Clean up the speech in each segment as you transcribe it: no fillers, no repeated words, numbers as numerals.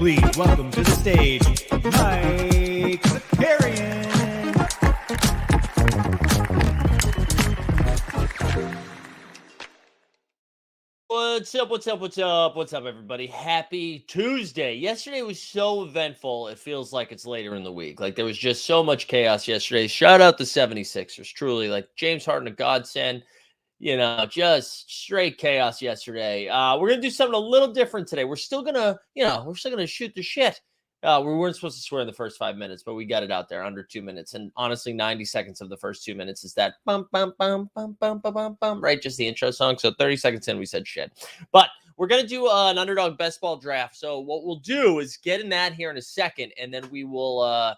Please welcome to the stage, Mike Zakarian. What's up, everybody? Happy Tuesday. Yesterday was so eventful, it feels like it's later in the week. Like, there was just so much chaos yesterday. Shout out the 76ers. Truly, like, James Harden, a godsend. Just straight chaos yesterday. We're going to do something a little different today. We're still going to shoot the shit. We weren't supposed to swear in the first 5 minutes, but we got it out there under 2 minutes. And honestly, 90 seconds of the first 2 minutes is that bum, bum, bum, bum, bum, bum, bum, bum, right? Just the intro song. So 30 seconds in, we said shit. But we're going to do an underdog best ball draft. So what we'll do is get in that here in a second, and then we will,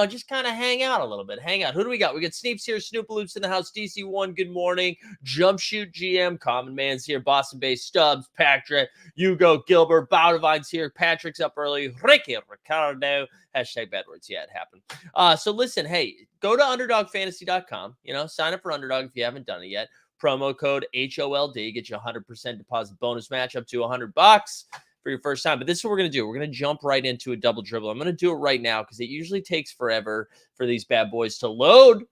just kind of hang out a little bit. Hang out. Who do we got? We got Sneeps here, Snoopaloops in the house, DC1, good morning. Jump Shoot GM, Common Man's here, Boston Based Stubbs, Patrick, Hugo, Gilbert, Bowdevine's here, Patrick's up early, Ricky, Ricardo, hashtag bad words. Yeah, it happened. So listen, hey, go to underdogfantasy.com, sign up for Underdog if you haven't done it yet. Promo code HOLD, get you 100% deposit bonus match up to $100 for your first time. But this is what we're going to do. We're going to jump right into a double dribble. I'm going to do it right now because it usually takes forever for these bad boys to load.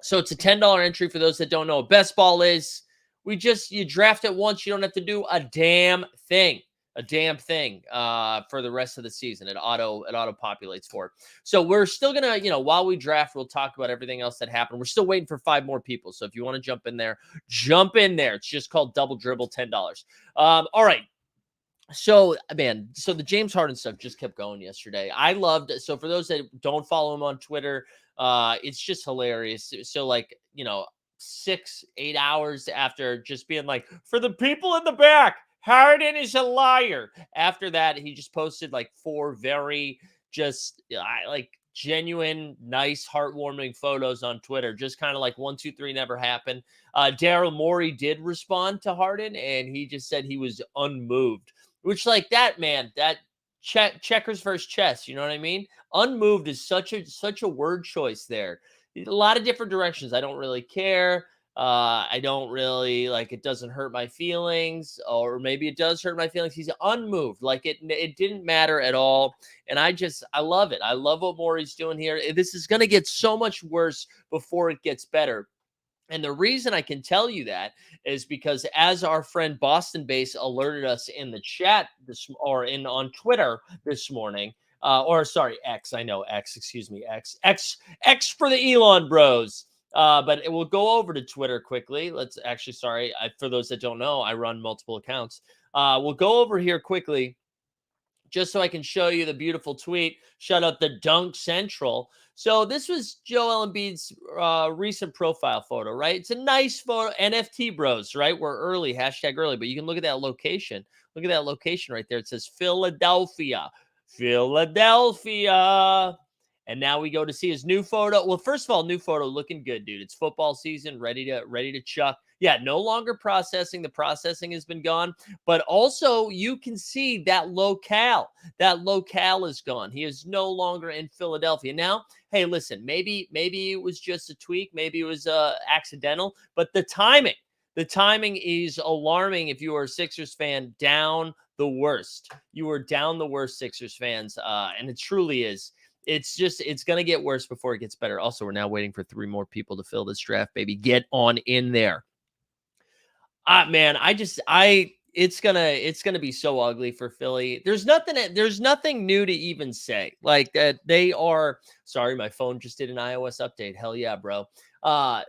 So it's a $10 entry for those that don't know what best ball is. You draft it once. You don't have to do a damn thing. For the rest of the season. It auto populates for it. So we're still going to, while we draft, we'll talk about everything else that happened. We're still waiting for 5 more people. So if you want to jump in there, jump in there. It's just called double dribble, $10. All right. So the James Harden stuff just kept going yesterday. I loved it. So for those that don't follow him on Twitter, it's just hilarious. So 6-8 hours after just being like, for the people in the back, Harden is a liar. After that, he just posted 4 very just genuine, nice, heartwarming photos on Twitter. Just kind of 1, 2, 3 never happened. Daryl Morey did respond to Harden, and he just said he was unmoved. Which that checkers versus chess, you know what I mean? Unmoved is such a word choice there. A lot of different directions. I don't really care. I don't really it doesn't hurt my feelings, or maybe it does hurt my feelings. He's unmoved. It didn't matter at all. And I love it. I love what Morey's doing here. This is going to get so much worse before it gets better. And the reason I can tell you that is because as our friend Boston Base alerted us in the chat on Twitter this morning, X, I know X, excuse me, X for the Elon bros. But it will go over to Twitter quickly. For those that don't know, I run multiple accounts. We'll go over here quickly just so I can show you the beautiful tweet. Shout out the Dunk Central. So this was Joel Embiid's recent profile photo, right? It's a nice photo. NFT bros, right? We're early, hashtag early, but you can look at that location. Look at that location right there. It says Philadelphia. And now we go to see his new photo. Well, first of all, new photo looking good, dude. It's football season, ready to chuck. Yeah, no longer processing. The processing has been gone. But also, you can see that locale. That locale is gone. He is no longer in Philadelphia. Now, hey, listen, maybe it was just a tweak. Maybe it was accidental. But the timing The timing is alarming if you are a Sixers fan, down the worst. You are down the worst, Sixers fans, and it truly is. It's going to get worse before it gets better. Also, we're now waiting for 3 more people to fill this draft, baby. Get on in there. Man, it's gonna be so ugly for Philly. There's nothing new to even say. Like that they are. Sorry, my phone just did an iOS update. Hell yeah, bro. I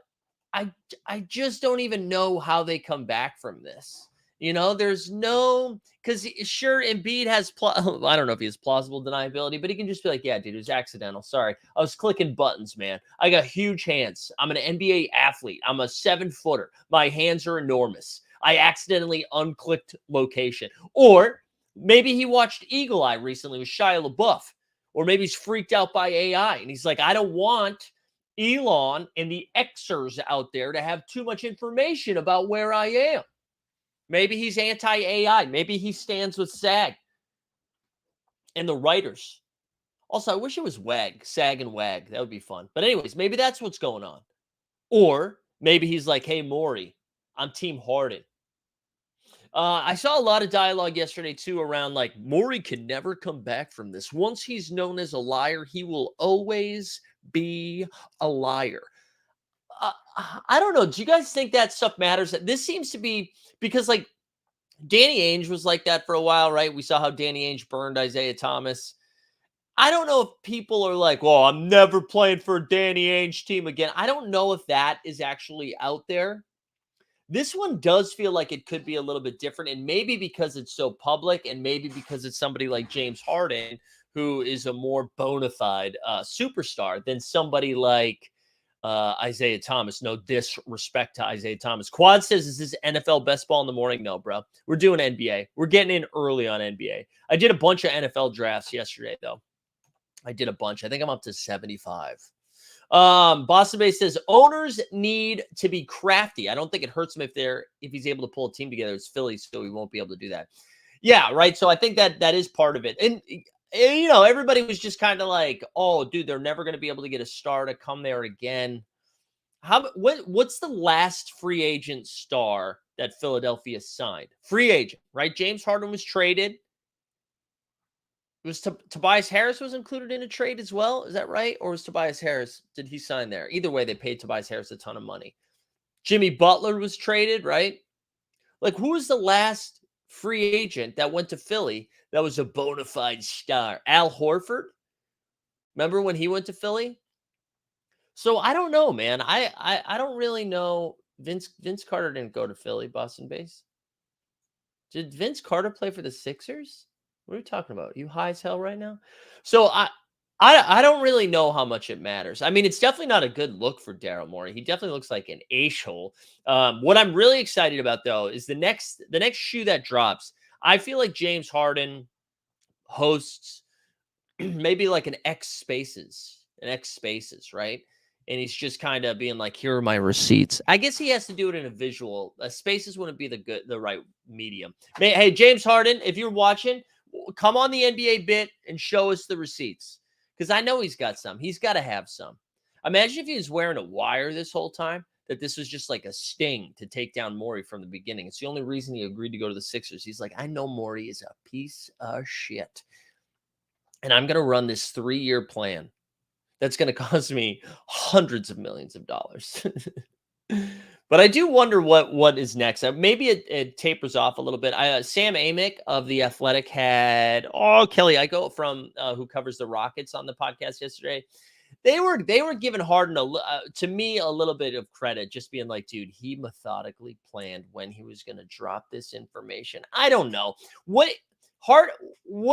I just don't even know how they come back from this. There's no because sure Embiid has I don't know if he has plausible deniability, but he can just be like, yeah, dude, it was accidental. Sorry, I was clicking buttons, man. I got huge hands. I'm an NBA athlete. I'm a 7-footer. My hands are enormous. I accidentally unclicked location, or maybe he watched Eagle Eye recently with Shia LaBeouf, or maybe he's freaked out by AI and he's like, I don't want Elon and the Xers out there to have too much information about where I am. Maybe he's anti-AI. Maybe he stands with SAG and the writers. Also, I wish it was WAG, SAG and WAG. That would be fun. But anyways, maybe that's what's going on. Or maybe he's like, hey, Maury, I'm Team Harden. I saw a lot of dialogue yesterday, too, around like Maury can never come back from this. Once he's known as a liar, he will always be a liar. I don't know. Do you guys think that stuff matters? This seems to be because like Danny Ainge was like that for a while, right? We saw how Danny Ainge burned Isaiah Thomas. I don't know if people are like, well, I'm never playing for a Danny Ainge team again. I don't know if that is actually out there. This one does feel like it could be a little bit different, and maybe because it's so public, and maybe because it's somebody like James Harden, who is a more bona fide superstar than somebody like Isaiah Thomas. No disrespect to Isaiah Thomas. Quad says, is this NFL best ball in the morning? No, bro. We're doing NBA. We're getting in early on NBA. I did a bunch of NFL drafts yesterday, though. I did a bunch. I think I'm up to 75. Boston Bay says owners need to be crafty. I don't think it hurts him if he's able to pull a team together. It's Philly, so he won't be able to do that. Yeah, right. So I think that is part of it. And everybody was just kind of like, oh, dude, they're never going to be able to get a star to come there again. What's the last free agent star that Philadelphia signed? Free agent, right? James Harden was traded. It was Tobias Harris was included in a trade as well. Is that right? Or was Tobias Harris, did he sign there? Either way, they paid Tobias Harris a ton of money. Jimmy Butler was traded, right? Like, who was the last free agent that went to Philly that was a bona fide star? Al Horford? Remember when he went to Philly? So I don't know, man. I don't really know. Vince Carter didn't go to Philly, Boston base. Did Vince Carter play for the Sixers? What are we talking about? You high as hell right now? So I don't really know how much it matters. I mean, it's definitely not a good look for Daryl Morey. He definitely looks like an ace-hole. What I'm really excited about, though, is the next shoe that drops. I feel like James Harden hosts maybe like an X Spaces, right? And he's just kind of being like, here are my receipts. I guess he has to do it in a visual. Spaces wouldn't be the right medium. Hey, James Harden, if you're watching, come on the NBA bit and show us the receipts. Because I know he's got some. He's got to have some. Imagine if he was wearing a wire this whole time, that this was just like a sting to take down Morey from the beginning. It's the only reason he agreed to go to the Sixers. He's like, I know Morey is a piece of shit. And I'm going to run this 3-year plan that's going to cost me hundreds of millions of dollars. But I do wonder what is next. Maybe it tapers off a little bit. Sam Amick of The Athletic had, Kelly Iko from who covers the Rockets on the podcast yesterday. They were giving Harden, to me, a little bit of credit, just being like, dude, he methodically planned when he was going to drop this information. I don't know. What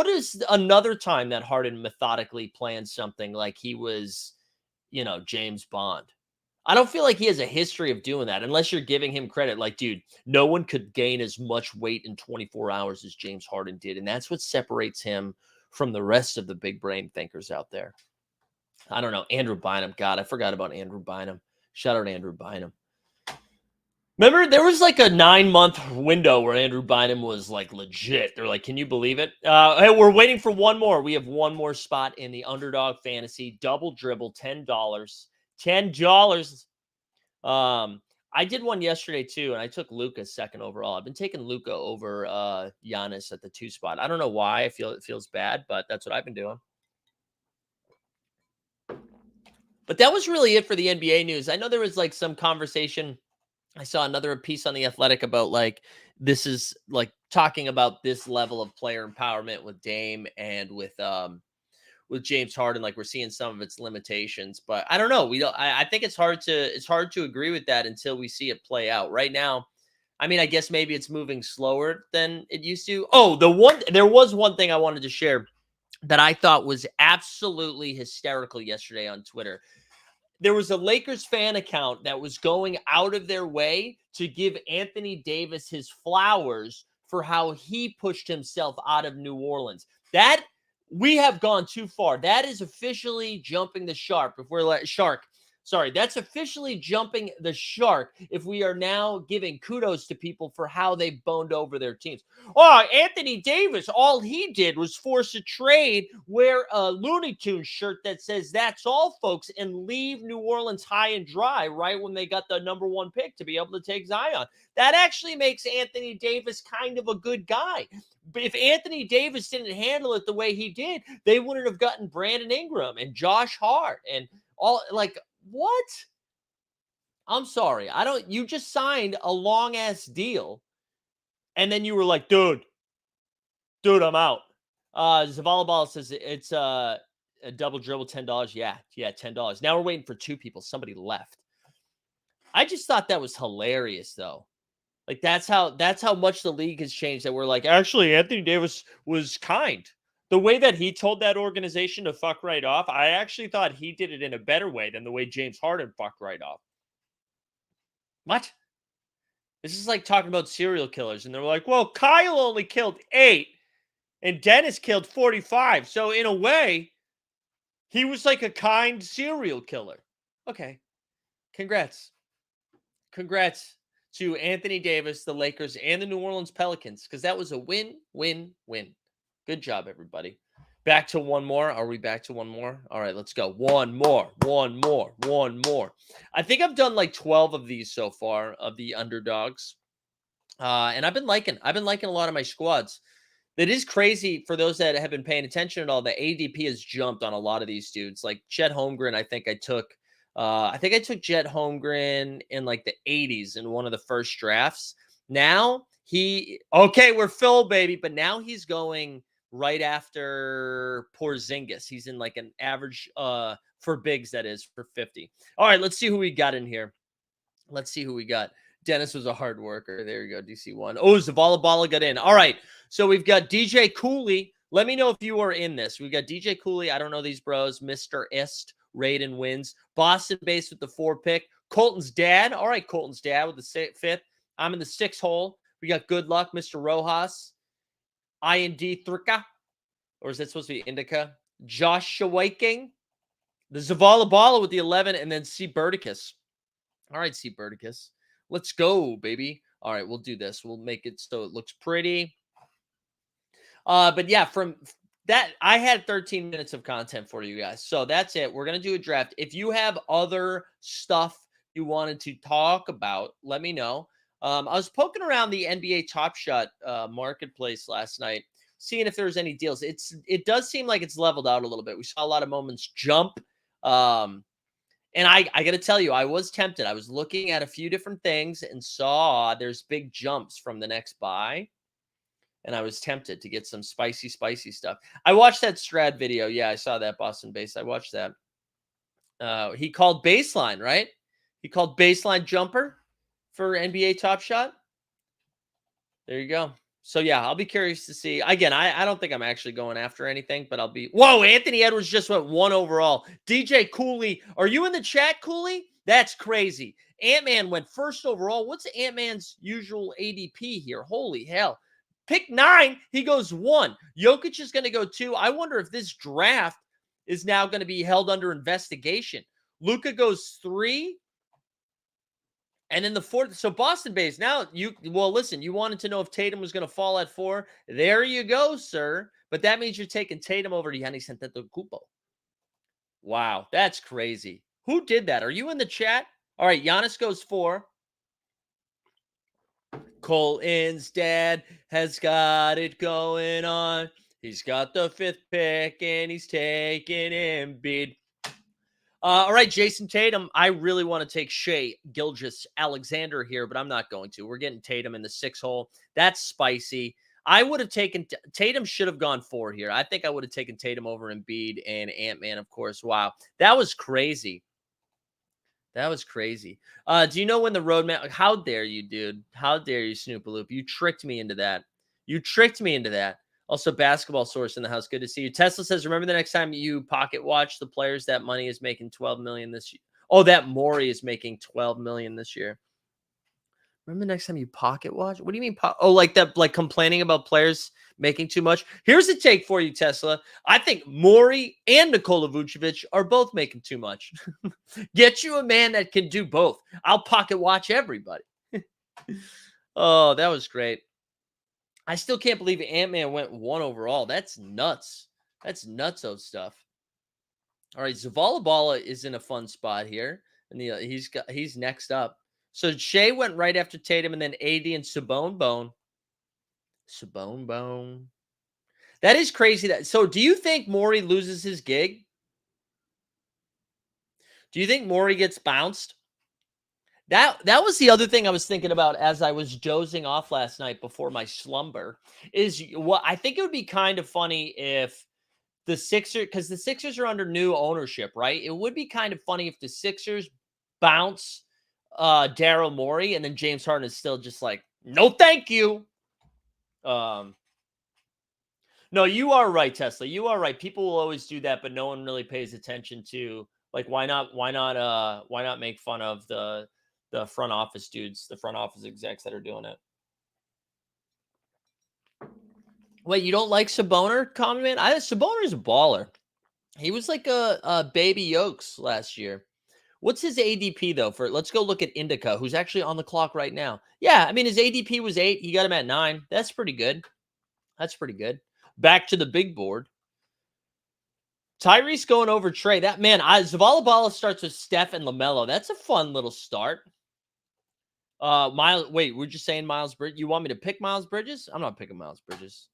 is another time that Harden methodically planned something like he was, James Bond? I don't feel like he has a history of doing that unless you're giving him credit. Like, dude, no one could gain as much weight in 24 hours as James Harden did. And that's what separates him from the rest of the big brain thinkers out there. I don't know. Andrew Bynum. God, I forgot about Andrew Bynum. Shout out Andrew Bynum. Remember, there was like a 9-month window where Andrew Bynum was like legit. They're like, can you believe it? Hey, we're waiting for one more. We have one more spot in the Underdog Fantasy Double Dribble, $10. $10. I did one yesterday too, and I took Luka second overall. I've been taking Luka over Giannis at the 2 spot. I don't know why. I feel it feels bad, but that's what I've been doing. But that was really it for the NBA news. I know there was like some conversation. I saw another piece on The Athletic about like this is like talking about this level of player empowerment with Dame and with James Harden. Like we're seeing some of its limitations, but I don't know. We don't. I think it's hard to agree with that until we see it play out. Right now, I mean, I guess maybe it's moving slower than it used to. Oh, there was one thing I wanted to share that I thought was absolutely hysterical yesterday on Twitter. There was a Lakers fan account that was going out of their way to give Anthony Davis his flowers for how he pushed himself out of New Orleans. That we have gone too far. That is officially jumping the shark. If we're like shark, sorry, that's officially jumping the shark. If we are now giving kudos to people for how they boned over their teams. Oh, Anthony Davis, all he did was force a trade, wear a Looney Tunes shirt that says "That's all, folks," and leave New Orleans high and dry right when they got the number 1 pick to be able to take Zion. That actually makes Anthony Davis kind of a good guy. But if Anthony Davis didn't handle it the way he did, they wouldn't have gotten Brandon Ingram and Josh Hart and all. Like, what? I'm sorry. You just signed a long ass deal. And then you were like, dude, I'm out. Zavala Ball says it's a double dribble, $10. Yeah, $10. Now we're waiting for 2 people. Somebody left. I just thought that was hilarious, though. Like that's how much the league has changed. That we're like, actually, Anthony Davis was kind. The way that he told that organization to fuck right off, I actually thought he did it in a better way than the way James Harden fucked right off. What? This is like talking about serial killers, and they're like, well, Kyle only killed 8. And Dennis killed 45. So in a way, he was like a kind serial killer. Okay. Congrats. Congrats to Anthony Davis, the Lakers, and the New Orleans Pelicans, because that was a win, win, win. Good job, everybody. Back to one more. Are we back to one more? All right, let's go. One more. I think I've done like 12 of these so far of the underdogs. And I've been liking a lot of my squads. That is crazy for those that have been paying attention at all. The ADP has jumped on a lot of these dudes. Like Chet Holmgren, I think I took Chet Holmgren in like the 80s in one of the first drafts. Now we're full, baby, but now he's going right after Porzingis. He's in like an average for bigs, that is, for 50. All right, let's see who we got in here. Let's see who we got. Dennis was a hard worker. There you go, DC1. Oh, Zavala Bala got in. All right, so we've got DJ Cooley. Let me know if you are in this. We got DJ Cooley. I don't know these bros. Mr. Ist. Raiden wins. Boston base with the 4 pick. Colton's dad. All right, Colton's dad with the 5th. I'm in the 6 hole. We got good luck, Mr. Rojas. IND Thrika. Or is that supposed to be Indica? Josh Shawaking. The Zavala Bala with the 11. And then C. Burticus. All right, C. Burticus. Let's go, baby. All right, we'll do this. We'll make it so it looks pretty. But yeah, from that, I had 13 minutes of content for you guys. So that's it. We're going to do a draft. If you have other stuff you wanted to talk about, let me know. I was poking around the NBA Top Shot marketplace last night, seeing if there's any deals. It does seem like it's leveled out a little bit. We saw a lot of moments jump. And I got to tell you, I was tempted. I was looking at a few different things and saw there's big jumps from the next buy. And I was tempted to get some spicy stuff. I watched that Strad video. Yeah, I saw that Boston base. I watched that. He called baseline, right? He called baseline jumper for NBA Top Shot. There you go. So, yeah, I'll be curious to see. Again, I don't think I'm actually going after anything, but I'll be. Whoa, Anthony Edwards just went 1 overall. DJ Cooley, are you in the chat, Cooley? That's crazy. Ant-Man went 1st overall. What's Ant-Man's usual ADP here? Holy hell. Pick 9, he goes 1. Jokic is going to go 2. I wonder if this draft is now going to be held under investigation. Luka goes 3. And in the 4th, so Boston base. Now, listen, you wanted to know if Tatum was going to fall at 4. There you go, sir. But that means you're taking Tatum over to Giannis Antetokounmpo. Wow, that's crazy. Who did that? Are you in the chat? All right, Giannis goes 4. Colton's dad has got it going on. He's got the 5th pick and he's taking Embiid. All right, Jason Tatum. I really want to take Shea Gilgeous Alexander here, but I'm not going to. We're getting Tatum in the 6 hole. That's spicy. I would have taken Tatum. Should have gone 4 here. I think I would have taken Tatum over Embiid and Ant-Man, of course. Wow, that was crazy. That was crazy. Do you know when the roadmap? How dare you, dude? How dare you, Snoopaloop? You tricked me into that. You tricked me into that. Also, basketball source in the house. Good to see you. Tesla says, remember the next time you pocket watch the players that money is making 12 million this year. Oh, that Maury is making 12 million this year. Remember the next time you pocket watch? What do you mean? Oh, like that, like complaining about players making too much. Here's a take for you, Tesla. I think Maury and Nikola Vucevic are both making too much. Get you a man that can do both. I'll pocket watch everybody. Oh, that was great. I still can't believe Ant-Man went 1 overall. That's nuts. That's nutso stuff. All right, Zavala is in a fun spot here, and he's next up. So Shea went right after Tatum, and then AD and Sabone Bone. That is crazy. So do you think Maury loses his gig? Do you think Maury gets bounced? That was the other thing I was thinking about as I was dozing off last night before my slumber. Is what I think it would be kind of funny if the Sixers, because the Sixers are under new ownership, right? It would be kind of funny if the Sixers bounce Daryl Morey, and then James Harden is still just like, no, thank you. No, you are right, Tesla. You are right. People will always do that, but no one really pays attention to, like, why not make fun of the front office dudes, the front office execs that are doing it. Wait, you don't like Saboner, Common Man? Saboner's a baller. He was like a baby Yokes last year. What's his ADP though? Let's go look at Indica, who's actually on the clock right now. Yeah, I mean his ADP was 8. He got him at 9. That's pretty good. That's pretty good. Back to the big board. Tyrese going over Trey. That man, Zavala Bala starts with Steph and LaMelo. That's a fun little start. Wait, we're just saying Miles Bridges. You want me to pick Miles Bridges? I'm not picking Miles Bridges.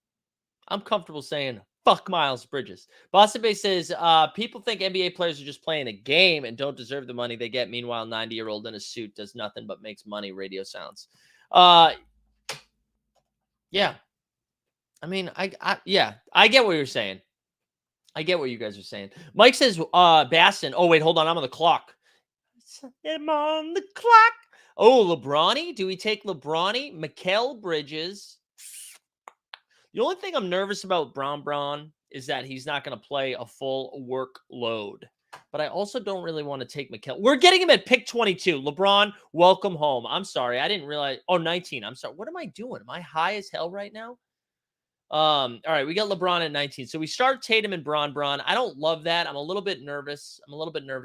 I'm comfortable saying fuck Miles Bridges. Boston Bay says, people think NBA players are just playing a game and don't deserve the money they get. Meanwhile, 90-year-old in a suit does nothing but makes money. Radio sounds. Yeah. I mean, I get what you're saying. I get what you guys are saying. Mike says, Baston. Oh, wait, hold on. I'm on the clock. I'm on the clock. Oh, LeBronny? Do we take LeBronny? Mikal Bridges. The only thing I'm nervous about Bron is that he's not going to play a full workload. But I also don't really want to take Mikal. We're getting him at pick 22. LeBron, welcome home. I'm sorry. I didn't realize. Oh, 19. I'm sorry. What am I doing? Am I high as hell right now? All right, we got LeBron at 19. So we start Tatum and Bron. I don't love that. I'm a little bit nervous.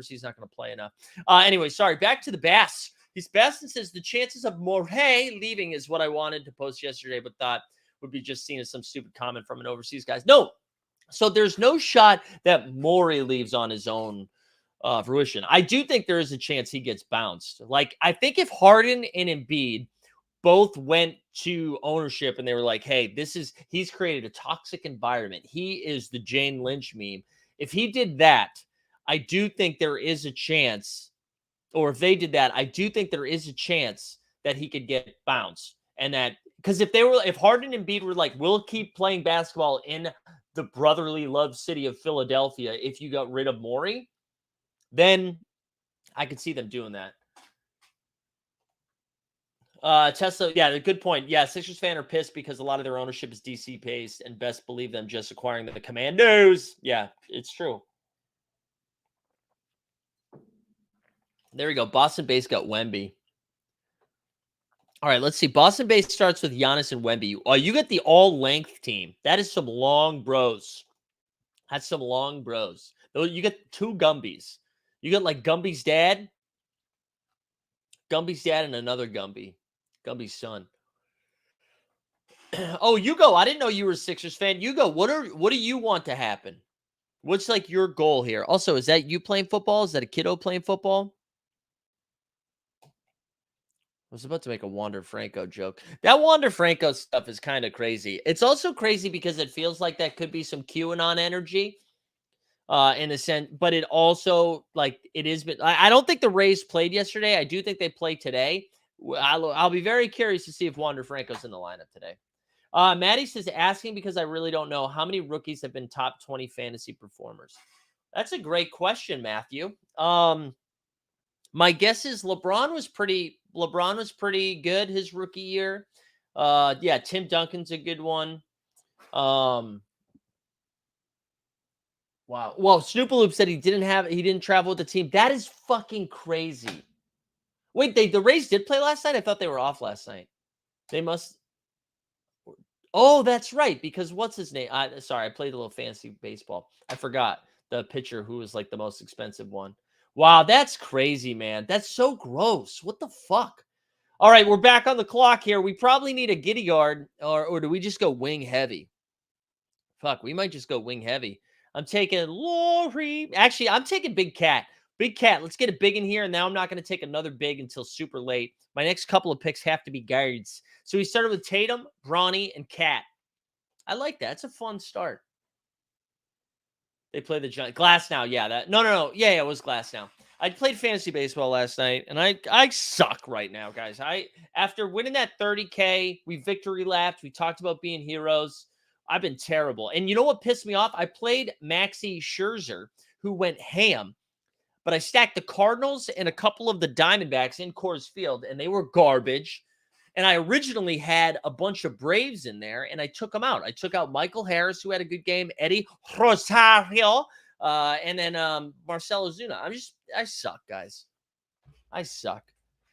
He's not going to play enough. Anyway, sorry. Back to the Bass. Baston says the chances of Morey leaving is what I wanted to post yesterday, but thought would be just seen as some stupid comment from an overseas guy. No. So there's no shot that Morey leaves on his own fruition. I do think there is a chance he gets bounced. Like, I think if Harden and Embiid both went to ownership and they were like, hey, he's created a toxic environment. He is the Jane Lynch meme. If he did that, I do think there is a chance, or if they did that, I do think there is a chance that he could get bounced. And that, because if Harden and Embiid were like, we'll keep playing basketball in the brotherly love city of Philadelphia if you got rid of Morey, then I could see them doing that. Tesla, yeah, good point. Yeah, Sixers fan are pissed because a lot of their ownership is DC based, and best believe them just acquiring the Commandos. Yeah, it's true. There we go. Boston base got Wemby. All right, let's see. Boston base starts with Giannis and Wemby. You get the all-length team. That is some long bros. That's some long bros. You get 2 Gumbies. You got like Gumby's dad, and another Gumby. Gumby's son. Oh, Hugo, I didn't know you were a Sixers fan. Hugo, what do you want to happen? What's like your goal here? Also, is that you playing football? Is that a kiddo playing football? I was about to make a Wander Franco joke. That Wander Franco stuff is kind of crazy. It's also crazy because it feels like that could be some QAnon energy, in a sense, but it also like it is. But I don't think the Rays played yesterday. I do think they play today. I'll be very curious to see if Wander Franco's in the lineup today. Maddie says, asking because I really don't know how many rookies have been top 20 fantasy performers. That's a great question, Matthew. My guess is LeBron was pretty good his rookie year. Yeah, Tim Duncan's a good one. Wow. Well, Snoopaloop said he didn't travel with the team. That is fucking crazy. Wait, the Rays did play last night? I thought they were off last night. They must. Oh, that's right. Because what's his name? Sorry, I played a little fantasy baseball. I forgot the pitcher who was like the most expensive one. Wow, that's crazy, man. That's so gross. What the fuck? All right, we're back on the clock here. We probably need a giddy guard, or do we just go wing heavy? Fuck, we might just go wing heavy. I'm taking Lori. Actually, I'm taking Big Cat. Big Cat. Let's get a big in here. And now I'm not going to take another big until super late. My next couple of picks have to be guards. So we started with Tatum, Bronny, and Cat. I like that. It's a fun start. They play the Giants. Glass now. Yeah, that. No. Yeah, it was Glass now. I played fantasy baseball last night, and I suck right now, guys. After winning that 30K, we victory lapped. We talked about being heroes. I've been terrible. And you know what pissed me off? I played Maxi Scherzer, who went ham, but I stacked the Cardinals and a couple of the Diamondbacks in Coors Field, and they were garbage. And I originally had a bunch of Braves in there, and I took them out. I took out Michael Harris, who had a good game, Eddie Rosario, and then Marcelo Zuna. I suck, guys. I suck.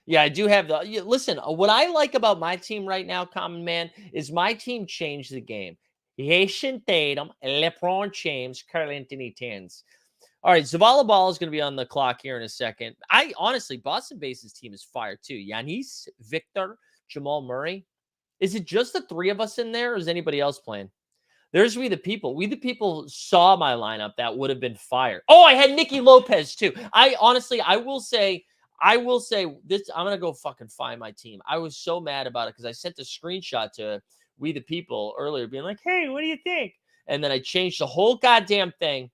Yeah, I do have listen, what I like about my team right now, Common Man, is my team changed the game. Jason Tatum, LeBron James, Carl Anthony Towns. All right, Zavala Ball is going to be on the clock here in a second. I honestly, Boston Base's team is fire too. Yanis, Victor, Jamal Murray. Is it just the three of us in there, or is anybody else playing? There's We the People. We the People saw my lineup. That would have been fire. Oh, I had Nicky Lopez too. I will say this. I'm going to go fucking find my team. I was so mad about it because I sent a screenshot to We the People earlier being like, hey, what do you think? And then I changed the whole goddamn thing.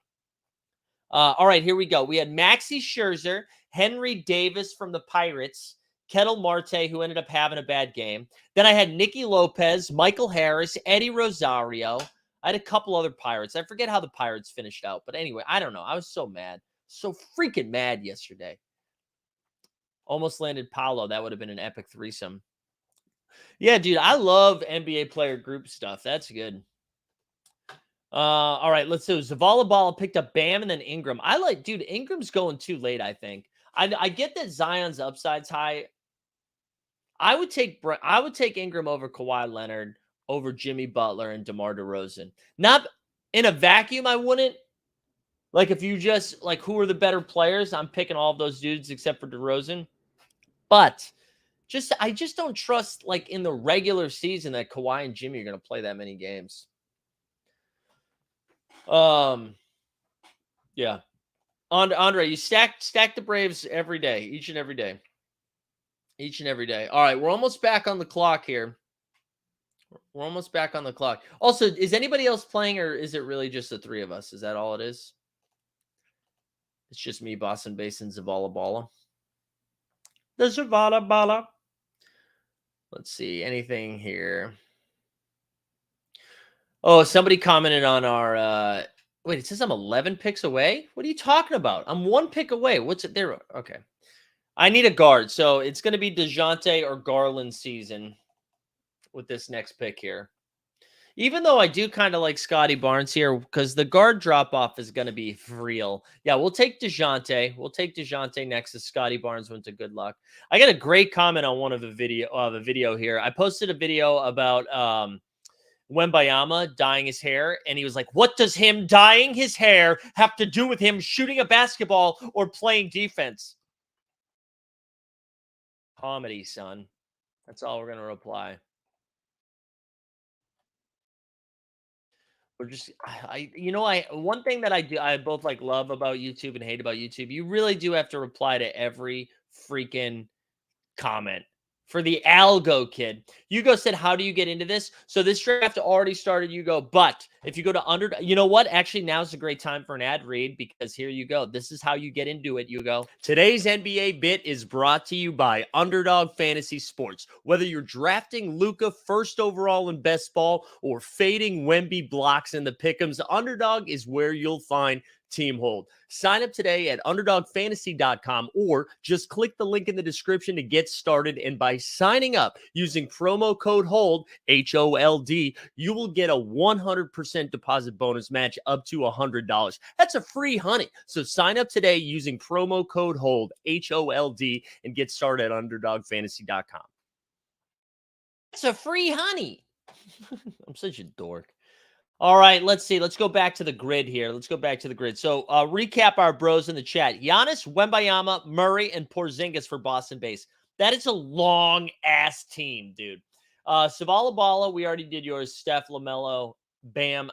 All right, here we go. We had Maxi Scherzer, Henry Davis from the Pirates, Kettle Marte, who ended up having a bad game. Then I had Nicky Lopez, Michael Harris, Eddie Rosario. I had a couple other Pirates. I forget how the Pirates finished out. But anyway, I don't know. I was so mad. So freaking mad yesterday. Almost landed Paolo. That would have been an epic threesome. Yeah, dude, I love NBA player group stuff. That's good. All right, let's do Zavala Ball picked up Bam and then Ingram. Dude, Ingram's going too late, I think. I get that Zion's upside's high. I would take Ingram over Kawhi Leonard, over Jimmy Butler and DeMar DeRozan. Not in a vacuum, I wouldn't. Like if you just like who are the better players, I'm picking all of those dudes except for DeRozan. But I just don't trust like in the regular season that Kawhi and Jimmy are going to play that many games. Yeah. Andre, you stack the Braves every day, each and every day. Each and every day. All right, we're almost back on the clock here. We're almost back on the clock. Also, is anybody else playing, or is it really just the three of us? Is that all it is? It's just me, Boston Basin, Zavala Bala. The Zavala Bala. Let's see. Anything here? Oh, somebody commented on our wait, it says I'm 11 picks away. What are you talking about? I'm 1 pick away. What's it there? Okay. I need a guard. So it's going to be DeJounte or Garland season with this next pick here. Even though I do kind of like Scotty Barnes here because the guard drop off is going to be real. Yeah, we'll take DeJounte. We'll take DeJounte next as Scotty Barnes went to good luck. I got a great comment on one of the video here. I posted a video about Wembayama dyeing his hair, and he was like, what does him dyeing his hair have to do with him shooting a basketball or playing defense? Comedy, son. That's all we're going to reply. We're just, one thing that I both like love about YouTube and hate about YouTube, you really do have to reply to every freaking comment for the algo kid. Hugo said, how do you get into this? So this draft already started, Hugo. But if you go to underdog, you know what? Actually, now's a great time for an ad read because here you go. This is how you get into it, Hugo. Today's NBA bit is brought to you by Underdog Fantasy Sports. Whether you're drafting Luka first overall in best ball or fading Wemby blocks in the pick'ems, Underdog is where you'll find team hold. Sign up today at underdogfantasy.com or just click the link in the description to get started. And by signing up using promo code HOLD, HOLD, you will get a 100% deposit bonus match up to $100. That's a free honey. So sign up today using promo code HOLD, HOLD, and get started at underdogfantasy.com. It's a free honey. I'm such a dork. All right, let's see. Let's go back to the grid here. So recap our bros in the chat. Giannis, Wembayama, Murray, and Porzingis for Boston base. That is a long-ass team, dude. Savala Bala, we already did yours. Steph, LaMelo, Bam,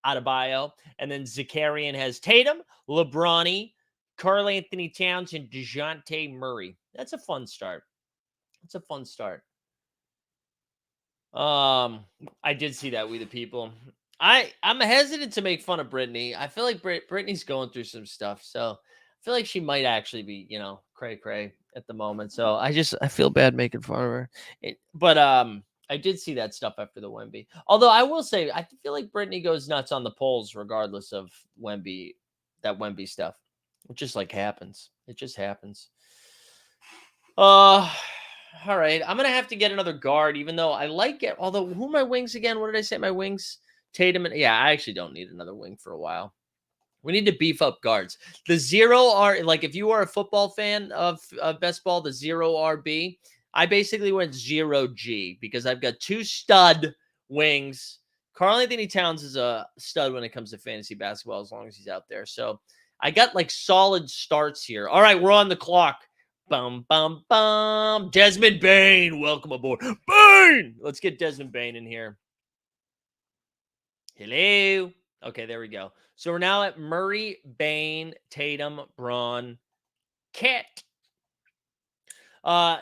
Adebayo. And then Zakarian has Tatum, LeBronny, Karl Anthony Towns, and DeJounte Murray. That's a fun start. I did see that, We the People. I'm hesitant to make fun of Brittany. I feel like Brittany's going through some stuff, so I feel like she might actually be, cray at the moment. So I feel bad making fun of her. But I did see that stuff after the Wemby. Although I will say, I feel like Brittany goes nuts on the polls regardless of that Wemby stuff. It just happens. It just happens. All right. I'm gonna have to get another guard, even though I like it. Although, who are my wings again? What did I say? My wings. Tatum, and yeah, I actually don't need another wing for a while. We need to beef up guards. The 0R, like if you are a football fan of best ball, the 0RB, I basically went 0G because I've got 2 stud wings. Karl Anthony Towns is a stud when it comes to fantasy basketball, as long as he's out there. So I got solid starts here. All right, we're on the clock. Bum, bum, bum. Desmond Bane, welcome aboard. Bane! Let's get Desmond Bane in here. Hello. Okay, there we go. So we're now at Murray, Bane, Tatum, Braun, Cat.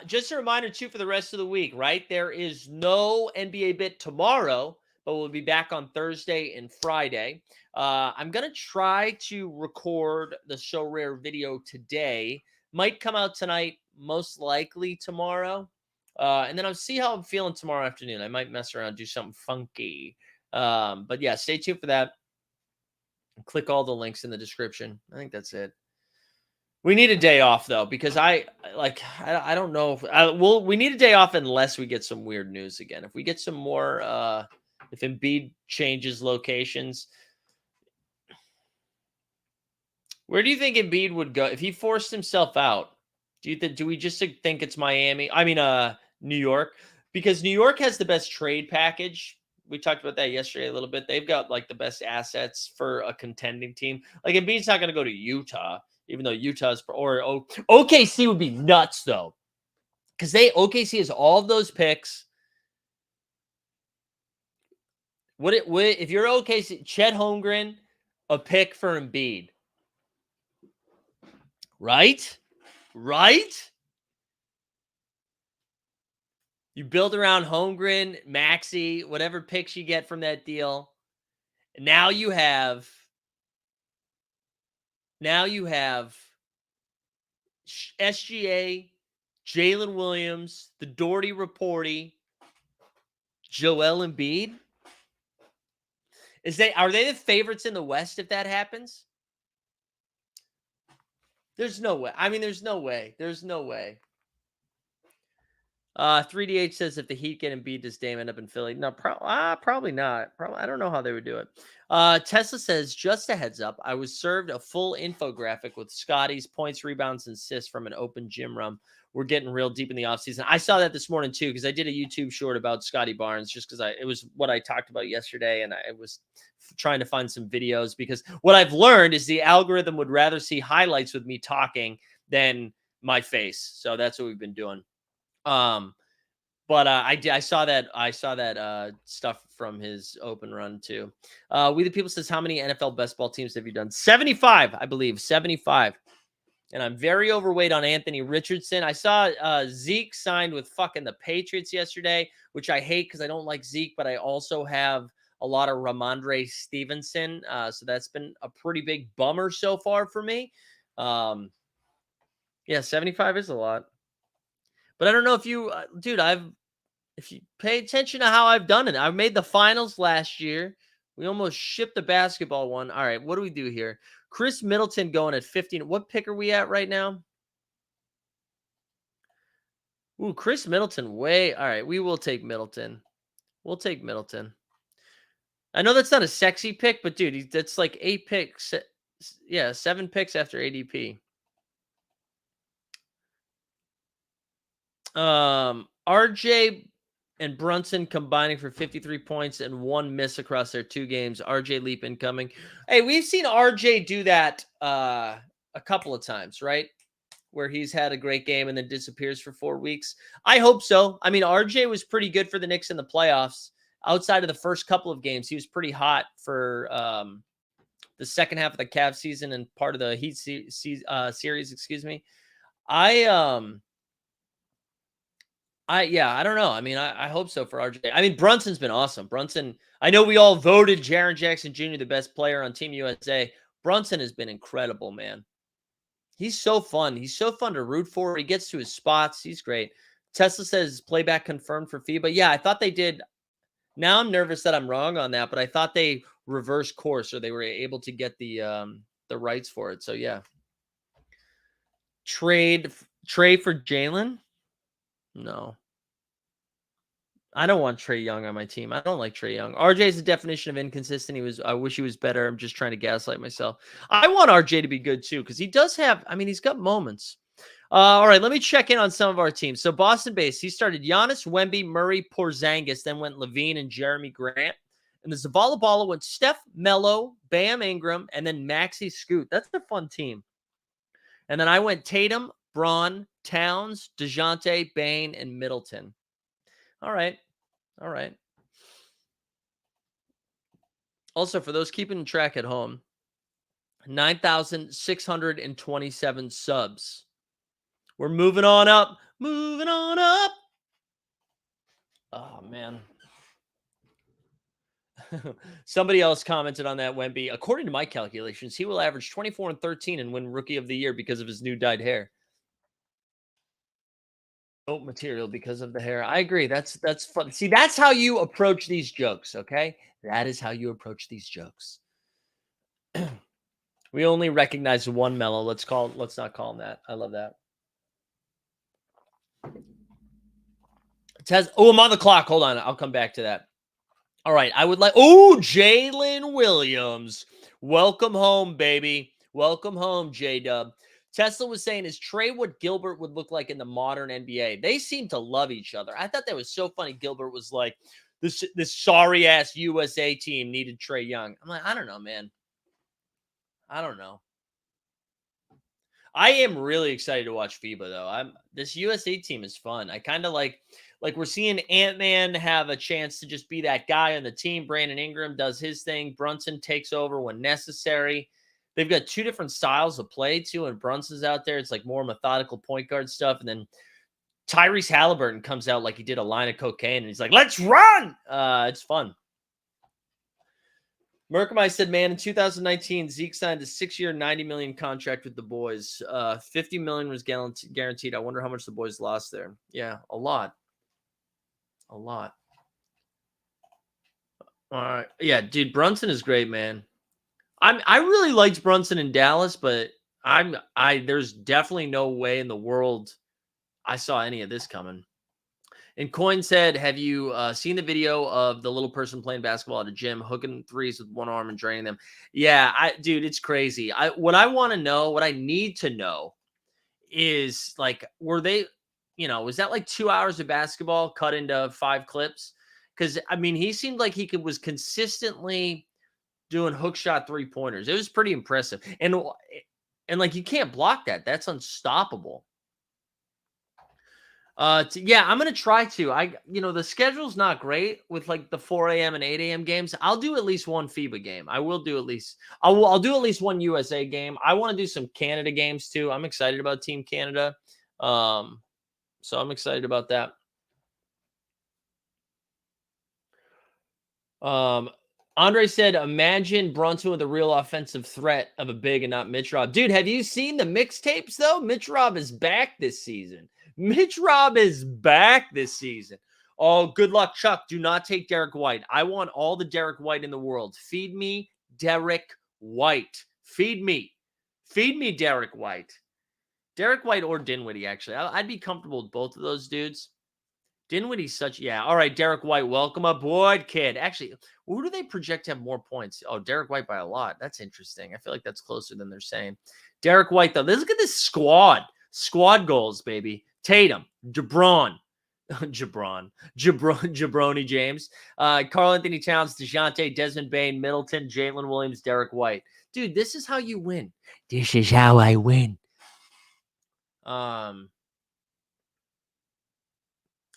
Just a reminder, too, for the rest of the week, right? There is no NBA bit tomorrow, but we'll be back on Thursday and Friday. I'm going to try to record the So Rare video today. Might come out tonight, most likely tomorrow. And then I'll see how I'm feeling tomorrow afternoon. I might mess around, do something funky. But yeah, stay tuned for that. Click all the links in the description. I think that's it. We need a day off though, because I don't know if we need a day off unless we get some weird news again. If we get some more, if Embiid changes locations, where do you think Embiid would go if he forced himself out? Do we just think it's Miami? I mean, New York, because New York has the best trade package. We talked about that yesterday a little bit. They've got the best assets for a contending team. Like Embiid's not going to go to Utah, even though Utah's or OKC would be nuts though, because OKC has all of those picks. If you're OKC, Chet Holmgren, a pick for Embiid, right? You build around Holmgren, Maxey, whatever picks you get from that deal. Now you have SGA, Jalen Williams, the Doherty Reporty, Joel Embiid. Are they the favorites in the West if that happens? There's no way. I mean, there's no way. 3DH says if the Heat get Embiid, does Dame end up in Philly? No, probably not. I don't know how they would do it. Tesla says, just a heads up, I was served a full infographic with Scotty's points, rebounds, and assists from an open gym run. We're getting real deep in the offseason. I saw that this morning, too, because I did a YouTube short about Scotty Barnes just because it was what I talked about yesterday, and I was trying to find some videos because what I've learned is the algorithm would rather see highlights with me talking than my face. So that's what we've been doing. But I saw that stuff from his open run too. We the People says, how many NFL best ball teams have you done? 75, I believe. 75. And I'm very overweight on Anthony Richardson. I saw Zeke signed with fucking the Patriots yesterday, which I hate because I don't like Zeke, but I also have a lot of Ramondre Stevenson. So that's been a pretty big bummer so far for me. Yeah, 75 is a lot. But I don't know if you, dude, if you pay attention to how I've done it, I made the finals last year. We almost shipped the basketball one. All right, what do we do here? Chris Middleton going at 15. What pick are we at right now? Ooh, Chris Middleton. Way. All right, we will take Middleton. We'll take Middleton. I know that's not a sexy pick, but dude, that's like 8 picks. Yeah, 7 picks after ADP. RJ and Brunson combining for 53 points and 1 miss across their 2 games. RJ leap incoming. Hey, we've seen RJ do that a couple of times, right? Where he's had a great game and then disappears for 4 weeks. I hope so. I mean, RJ was pretty good for the Knicks in the playoffs. Outside of the first couple of games, he was pretty hot for the second half of the Cavs season and part of the Heat series. Excuse me. I don't know. I mean, I hope so for RJ. I mean, Brunson's been awesome. Brunson, I know we all voted Jaren Jackson Jr. the best player on Team USA. Brunson has been incredible, man. He's so fun. He's so fun to root for. He gets to his spots. He's great. Tesla says playback confirmed for FIBA. Yeah, I thought they did. Now I'm nervous that I'm wrong on that, but I thought they reversed course or they were able to get the rights for it. So yeah. Trade for Jalen? No. I don't want Trae Young on my team. I don't like Trae Young. RJ is the definition of inconsistent. I wish he was better. I'm just trying to gaslight myself. I want RJ to be good too because he does have. I mean, he's got moments. All right, let me check in on some of our teams. So Boston base, he started Giannis, Wemby, Murray, Porzingis, then went Levine and Jeremy Grant. And the Zavala Balla went Steph, Melo, Bam Ingram, and then Maxi Scoot. That's a fun team. And then I went Tatum, Braun, Towns, DeJounte, Bane, and Middleton. All right. Also, for those keeping track at home, 9,627 subs. We're moving on up. Oh, man. Somebody else commented on that, Wemby. According to my calculations, he will average 24 and 13 and win Rookie of the Year because of his new dyed hair. Material because of the hair. I agree. That's fun. See, that's how you approach these jokes, okay? That is how you approach these jokes. We only recognize one Mellow. Let's not call him that. I love that. I'm on the clock. Hold on. I'll come back to that. All right. I would like Jalen Williams. Welcome home, baby. Welcome home, J-Dub. Tesla was saying, is Trae what Gilbert would look like in the modern NBA? They seem to love each other. I thought that was so funny. Gilbert was like, this sorry ass USA team needed Trae Young. I'm like, I don't know, man. I don't know. I am really excited to watch FIBA though. This USA team is fun. I kind of like we're seeing Ant-Man have a chance to just be that guy on the team. Brandon Ingram does his thing. Brunson takes over when necessary. They've got 2 different styles of play too. And Brunson's out there. It's like more methodical point guard stuff. And then Tyrese Halliburton comes out like he did a line of cocaine and he's like, let's run. It's fun. Merkmai said, man, in 2019, Zeke signed a 6-year, $90 million contract with the boys. $50 million was guaranteed. I wonder how much the boys lost there. Yeah, a lot. All right. Yeah, dude, Brunson is great, man. I really liked Brunson in Dallas, but there's definitely no way in the world I saw any of this coming. And Coin said, have you seen the video of the little person playing basketball at a gym, hooking threes with one arm and draining them? Yeah, dude, it's crazy. What I need to know is like, were they, was that like 2 hours of basketball cut into 5 clips? Because I mean, he seemed like he was consistently doing hook shot 3-pointers. It was pretty impressive. And like, you can't block that. That's unstoppable. Yeah, I'm gonna try to. The schedule's not great with like the 4 a.m. and 8 a.m. games. I'll do at least one FIBA game. I will do at least. I'll do at least one USA game. I want to do some Canada games too. I'm excited about Team Canada. So I'm excited about that. Um, Andre said, "Imagine Brunson with a real offensive threat of a big and not Mitch Rob." Dude, have you seen the mixtapes though? Mitch Rob is back this season. Mitch Rob is back this season. Oh, good luck, Chuck. Do not take Derek White. I want all the Derek White in the world. Feed me Derek White. Feed me. Feed me Derek White. Derek White or Dinwiddie, actually. I'd be comfortable with both of those dudes. Dinwiddie's such, yeah. All right, Derek White, welcome aboard, kid. Actually, who do they project to have more points? Oh, Derek White by a lot. That's interesting. I feel like that's closer than they're saying. Derek White, though. Look at this squad. Squad goals, baby. Tatum, Jabroni James, Karl Anthony Towns, DeJounte, Desmond Bain, Middleton, Jalen Williams, Derek White. Dude, this is how you win. This is how I win.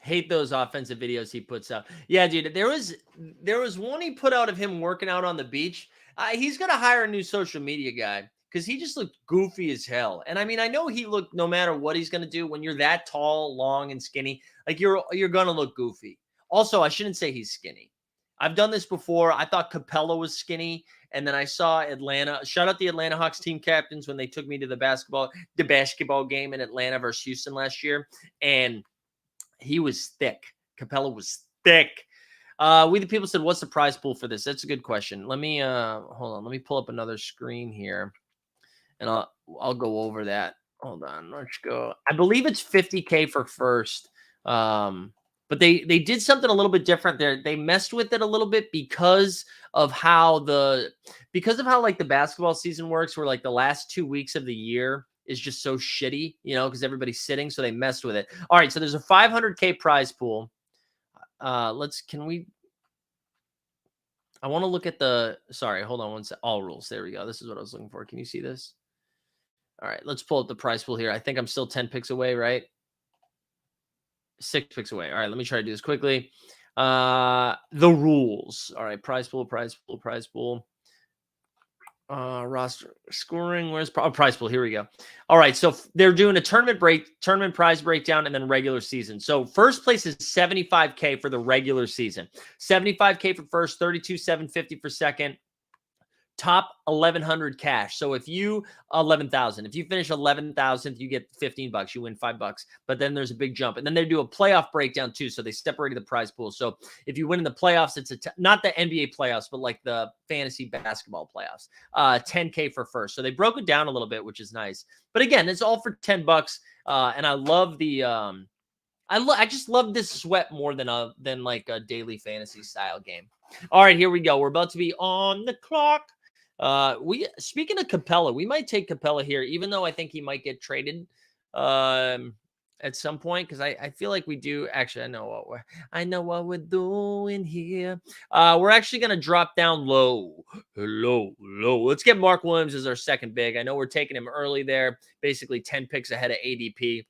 Hate those offensive videos he puts out. Yeah, dude, there was one he put out of him working out on the beach. He's gonna hire a new social media guy because he just looked goofy as hell. And I mean, I know he looked, no matter what he's gonna do, when you're that tall, long, and skinny, like you're gonna look goofy. Also, I shouldn't say he's skinny. I've done this before. I thought Capella was skinny, and then I saw Atlanta. Shout out the Atlanta Hawks team captains when they took me to the basketball game in Atlanta versus Houston last year, and he was thick. Capella was thick. We the people said, "What's the prize pool for this?" That's a good question. Let me hold on. Let me pull up another screen here, and I'll go over that. Hold on. Let's go. I believe it's 50K for first. But they did something a little bit different there. They messed with it a little bit because of how like the basketball season works, where like the last 2 weeks of the year is just so shitty, because everybody's sitting. So they messed with it. All right. So there's a 500K prize pool. I want to look at sorry, hold on one sec. All rules. There we go. This is what I was looking for. Can you see this? All right. Let's pull up the prize pool here. I think I'm still 10 picks away, right? 6 picks away. All right. Let me try to do this quickly. The rules. All right. Prize pool. Roster scoring. Where's prize pool? Here we go. All right. So they're doing a tournament prize breakdown, and then regular season. So first place is 75K for the regular season. 75K for first, 32,750 for second. Top 1,100 cash. So if you 11,000, if you finish 11,000th, you get $15. You win $5. But then there's a big jump, and then they do a playoff breakdown too. So they separated the prize pool. So if you win in the playoffs, it's not the NBA playoffs, but like the fantasy basketball playoffs. 10K for first. So they broke it down a little bit, which is nice. But again, it's all for $10. And I love the I just love this sweat more than like a daily fantasy style game. All right, here we go. We're about to be on the clock. Speaking of Capella, we might take Capella here, even though I think he might get traded at some point, because I feel like we do. Actually, I know what we're doing here. We're actually gonna drop down low. Let's get Mark Williams as our second big. I know we're taking him early there, basically 10 picks ahead of ADP.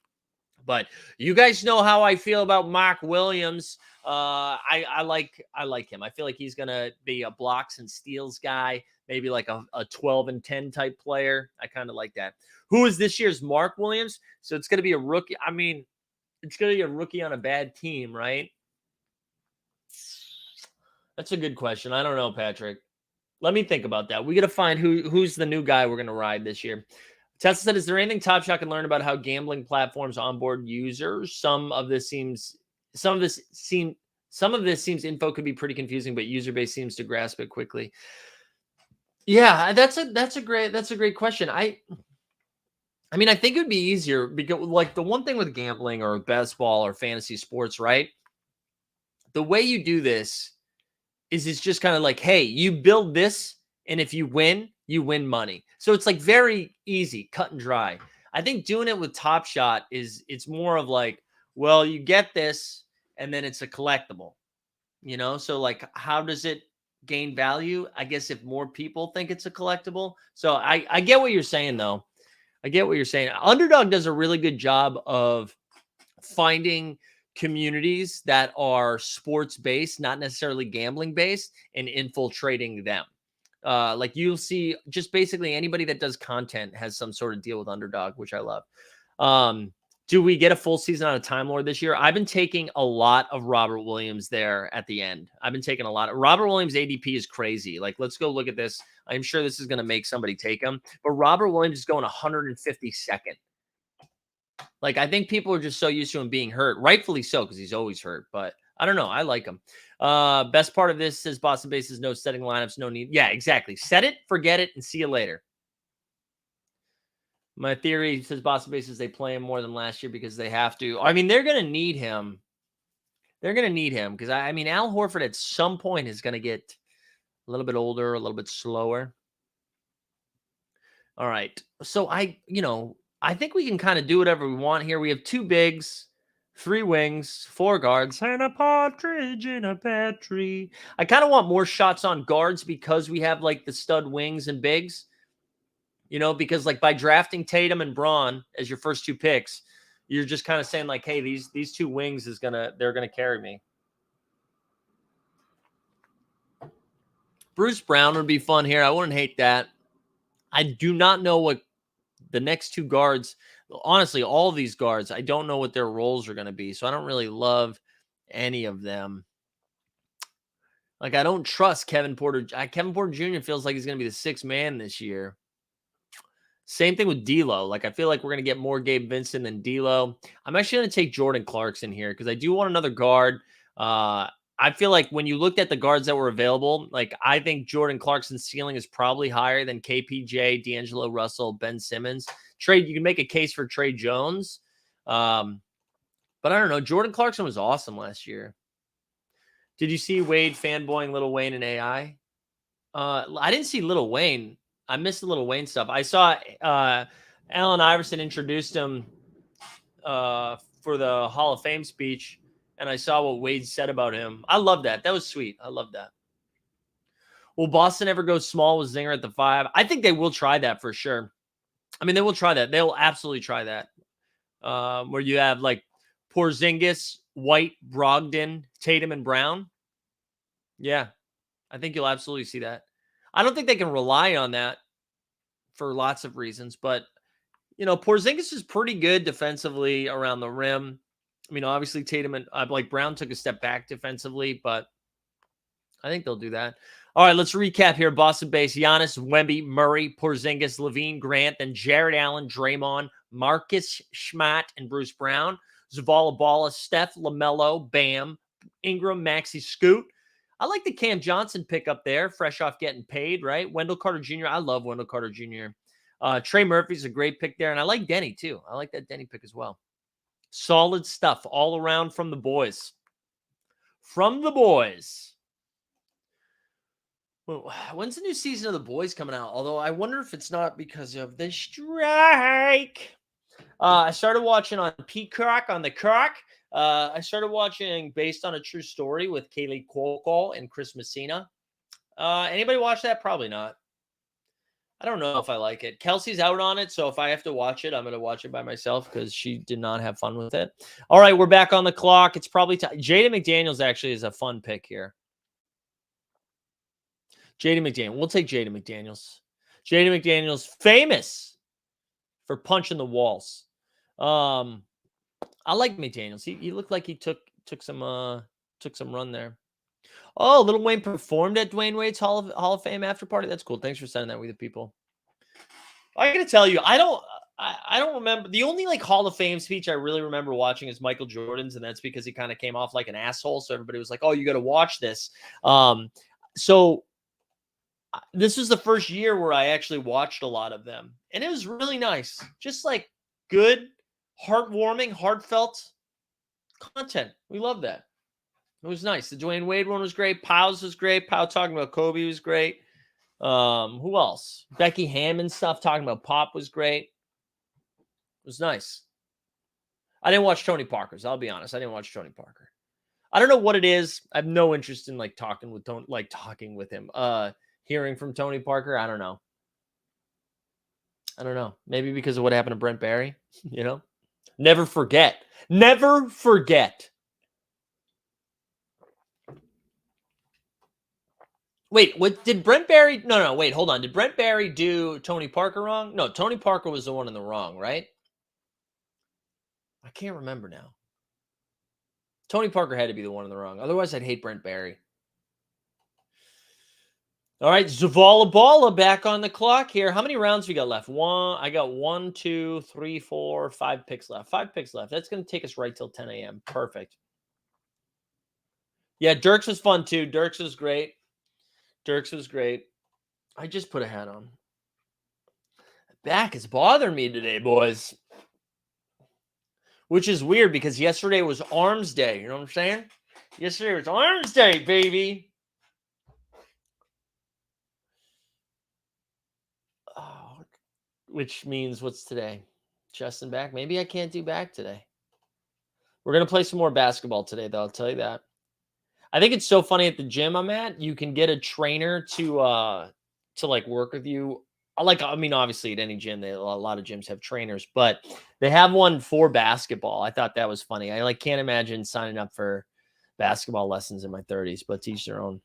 But you guys know how I feel about Mark Williams. I like him. I feel like he's gonna be a blocks and steals guy, maybe like a 12 and 10 type player. I kind of like that. Who is this year's Mark Williams? So it's gonna be a rookie. I mean, it's gonna be a rookie on a bad team, right? That's a good question. I don't know, Patrick. Let me think about that. We got to find who's the new guy we're gonna ride this year. Tesla said, "Is there anything Top Shot can learn about how gambling platforms onboard users? Some of this seems info could be pretty confusing, but user base seems to grasp it quickly." Yeah, that's a great question. I mean, I think it would be easier because like the one thing with gambling or basketball or fantasy sports, right? The way you do this is it's just kind of like, hey, you build this, and if you win money. So it's like very easy, cut and dry. I think doing it with Top Shot it's more of like, well, you get this, and then it's a collectible, So like, how does it gain value? I guess if more people think it's a collectible. So I get what you're saying, though. I get what you're saying. Underdog does a really good job of finding communities that are sports based, not necessarily gambling based, and infiltrating them. Like you'll see just basically anybody that does content has some sort of deal with Underdog, which I love. Do we get a full season on a Time Lord this year? I've been taking a lot of Robert Williams there at the end. I've been taking a lot of Robert Williams. ADP is crazy. Like, let's go look at this. I'm sure this is going to make somebody take him, but Robert Williams is going 152nd. Like, I think people are just so used to him being hurt, rightfully so, because he's always hurt. But I don't know. I like him. Best part of this says Boston Base is no setting lineups, no need. Yeah, exactly. Set it, forget it, and see you later. My theory says Boston Base is they play him more than last year because they have to. I mean, they're going to need him. They're going to need him because, I mean, Al Horford at some point is going to get a little bit older, a little bit slower. All right. So I think we can kind of do whatever we want here. We have 2 bigs, 3 wings, 4 guards, and a partridge in a pear tree. I kind of want more shots on guards because we have like the stud wings and bigs. Because like by drafting Tatum and Braun as your first 2 picks, you're just kind of saying like, hey, these 2 wings they're gonna carry me. Bruce Brown would be fun here. I wouldn't hate that. I do not know what the next 2 guards, honestly, all of these guards, I don't know what their roles are going to be. So I don't really love any of them. Like, I don't trust Kevin Porter. Kevin Porter Jr. feels like he's going to be the 6th man this year. Same thing with D'Lo. Like, I feel like we're going to get more Gabe Vincent than D'Lo. I'm actually going to take Jordan Clarkson here because I do want another guard. I feel like when you looked at the guards that were available, like I think Jordan Clarkson's ceiling is probably higher than KPJ, D'Angelo Russell, Ben Simmons. You can make a case for Trey Jones. But I don't know. Jordan Clarkson was awesome last year. Did you see Wade fanboying Lil Wayne and AI? I didn't see Lil Wayne. I missed the Lil Wayne stuff. I saw Allen Iverson introduced him for the Hall of Fame speech, and I saw what Wade said about him. I love that. That was sweet. I love that. Will Boston ever go small with Zinger at the 5? I think they will try that for sure. I mean, they will try that. They will absolutely try that. Where you have like Porzingis, White, Brogdon, Tatum, and Brown. Yeah, I think you'll absolutely see that. I don't think they can rely on that for lots of reasons, but Porzingis is pretty good defensively around the rim. I mean, obviously Tatum and like Brown took a step back defensively, but I think they'll do that. All right, let's recap here. Boston base: Giannis, Wemby, Murray, Porzingis, Levine, Grant, then Jared Allen, Draymond, Marcus Smart, and Bruce Brown. Zavala Balla, Steph, LaMelo, Bam, Ingram, Maxey, Scoot. I like the Cam Johnson pick up there, fresh off getting paid, right? Wendell Carter Jr. I love Wendell Carter Jr. Trey Murphy's a great pick there, and I like Denny too. I like that Denny pick as well. Solid stuff all around from the boys. From the boys. Well, when's the new season of the boys coming out? Although I wonder if it's not because of the strike. I started watching on Peacock on the Croc. I started watching Based on a True Story with Kaylee Cuoco and Chris Messina. Anybody watch that? Probably not. I don't know if I like it. Kelsey's out on it, so if I have to watch it, I'm going to watch it by myself because she did not have fun with it. All right, we're back on the clock. It's probably time. Jaden McDaniels actually is a fun pick here. Jaden McDaniels. We'll take Jaden McDaniels. Jaden McDaniels, famous for punching the walls. I like McDaniels. He looked like he took some run there. Oh, Lil Wayne performed at Dwayne Wade's Hall of Fame after party. That's cool. Thanks for sending that with the people. I gotta tell you, I don't remember. The only like Hall of Fame speech I really remember watching is Michael Jordan's, and that's because he kind of came off like an asshole. So everybody was like, "Oh, you got to watch this." So this was the first year where I actually watched a lot of them, and it was really nice. Just like good, heartwarming, heartfelt content. We love that. It was nice. The Dwayne Wade one was great. Powell's was great. Powell talking about Kobe was great. Who else? Becky Hammond stuff talking about Pop was great. It was nice. I didn't watch Tony Parker's. I'll be honest. I didn't watch Tony Parker. I don't know what it is. I have no interest in like talking with him. Hearing from Tony Parker. I don't know. Maybe because of what happened to Brent Barry, Never forget. Never forget. Wait, what did Brent Barry? No, wait, hold on. Did Brent Barry do Tony Parker wrong? No, Tony Parker was the one in the wrong, right? I can't remember now. Tony Parker had to be the one in the wrong. Otherwise, I'd hate Brent Barry. All right, Zavala Balla back on the clock here. How many rounds we got left? I got 1, 2, 3, 4, 5 picks left. 5 picks left. That's going to take us right till 10 a.m. Perfect. Yeah, Dirks was fun too. Dirks was great. I just put a hat on. Back is bothering me today, boys. Which is weird because yesterday was Arms Day. You know what I'm saying? Yesterday was Arms Day, baby. Oh, which means what's today? Justin back? Maybe I can't do back today. We're going to play some more basketball today, though. I'll tell you that. I think it's so funny at the gym I'm at. You can get a trainer to like work with you. I mean, obviously at any gym, a lot of gyms have trainers, but they have one for basketball. I thought that was funny. I can't imagine signing up for basketball lessons in my 30s, but teach their own.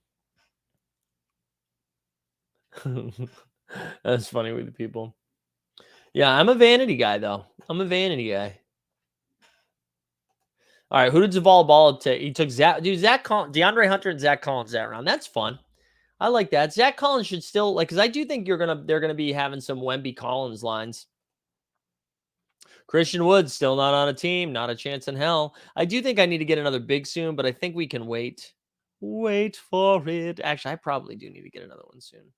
That's funny with the people. Yeah, I'm a vanity guy, though. I'm a vanity guy. All right, who did Zavala Ball take? He took Zach Collins, DeAndre Hunter, and Zach Collins that round. That's fun. I like that. Zach Collins should still because I do think they're gonna be having some Wemby Collins lines. Christian Wood still not on a team, not a chance in hell. I do think I need to get another big soon, but I think we can wait. Wait for it. Actually, I probably do need to get another one soon.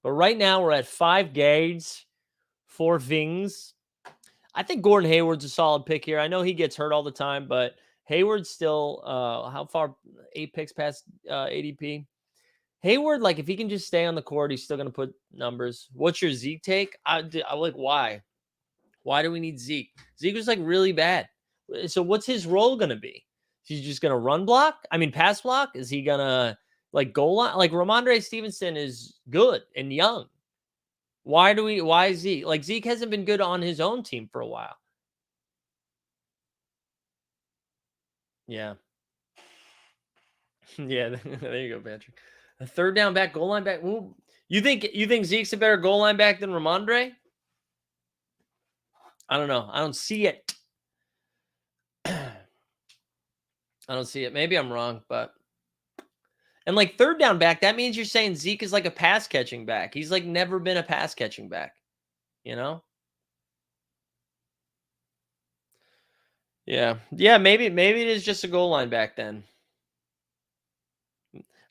But right now we're at 5 gauge, 4 Vings. I think Gordon Hayward's a solid pick here. I know he gets hurt all the time, but Hayward's still how far? 8 picks past ADP. Hayward, if he can just stay on the court, he's still going to put numbers. What's your Zeke take? I why? Why do we need Zeke? Zeke was really bad. So what's his role going to be? He's just going to run block? I mean, pass block? Is he going to goal line? Ramondre Stevenson is good and young. Why Zeke? Zeke hasn't been good on his own team for a while. Yeah. Yeah, there you go, Patrick. A third down back, goal line back. Ooh. You think Zeke's a better goal line back than Ramondre? I don't know. I don't see it. I don't see it. Maybe I'm wrong, but and third down back, that means you're saying Zeke is a pass catching back. He's never been a pass catching back, you know? Yeah. Yeah, maybe it is just a goal line back then.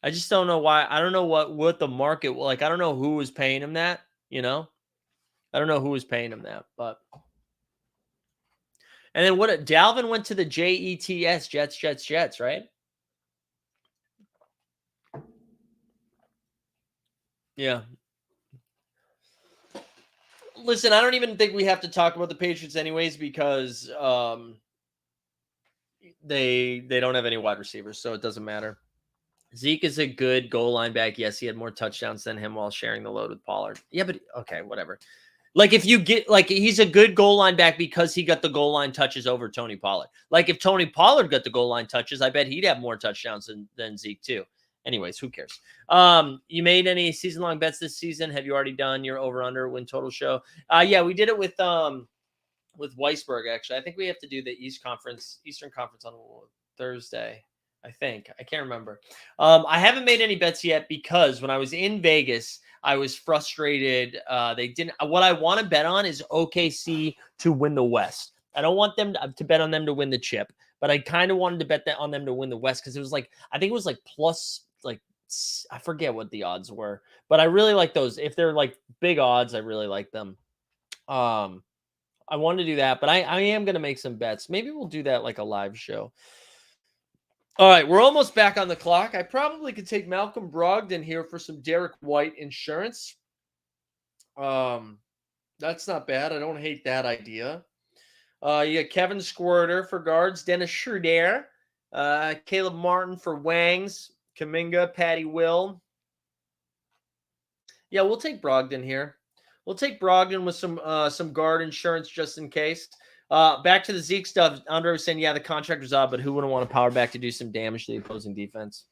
I just don't know why. I don't know what the market I don't know who was paying him that, I don't know who was paying him that, but and then Dalvin went to the Jets, Jets, right? Yeah. Listen, I don't even think we have to talk about the Patriots anyways because they don't have any wide receivers, so it doesn't matter. Zeke is a good goal line back. Yes, he had more touchdowns than him while sharing the load with Pollard. Yeah, but okay, whatever. If you get he's a good goal line back because he got the goal line touches over Tony Pollard. If Tony Pollard got the goal line touches, I bet he'd have more touchdowns than Zeke too. Anyways, who cares? You made any season-long bets this season? Have you already done your over/under win total show? Yeah, we did it with Weisberg, actually. I think we have to do the Eastern Conference on Thursday. I think. I can't remember. I haven't made any bets yet because when I was in Vegas, I was frustrated. They didn't. What I want to bet on is OKC to win the West. I don't want them to bet on them to win the chip, but I kind of wanted to bet that on them to win the West because it was I think it was plus I forget what the odds were, but I really like those. If they're big odds, I really like them. I wanted to do that, but I am going to make some bets. Maybe we'll do that a live show. All right, we're almost back on the clock. I probably could take Malcolm Brogdon here for some Derek White insurance. That's not bad. I don't hate that idea. You got Kevin Squirter for guards, Dennis Schroeder, Caleb Martin for Wangs, Kuminga, Patty Will. Yeah, we'll take Brogdon here. We'll take Brogdon with some guard insurance just in case. Back to the Zeke stuff. Andre was saying, yeah, the contract was up, but who wouldn't want to power back to do some damage to the opposing defense?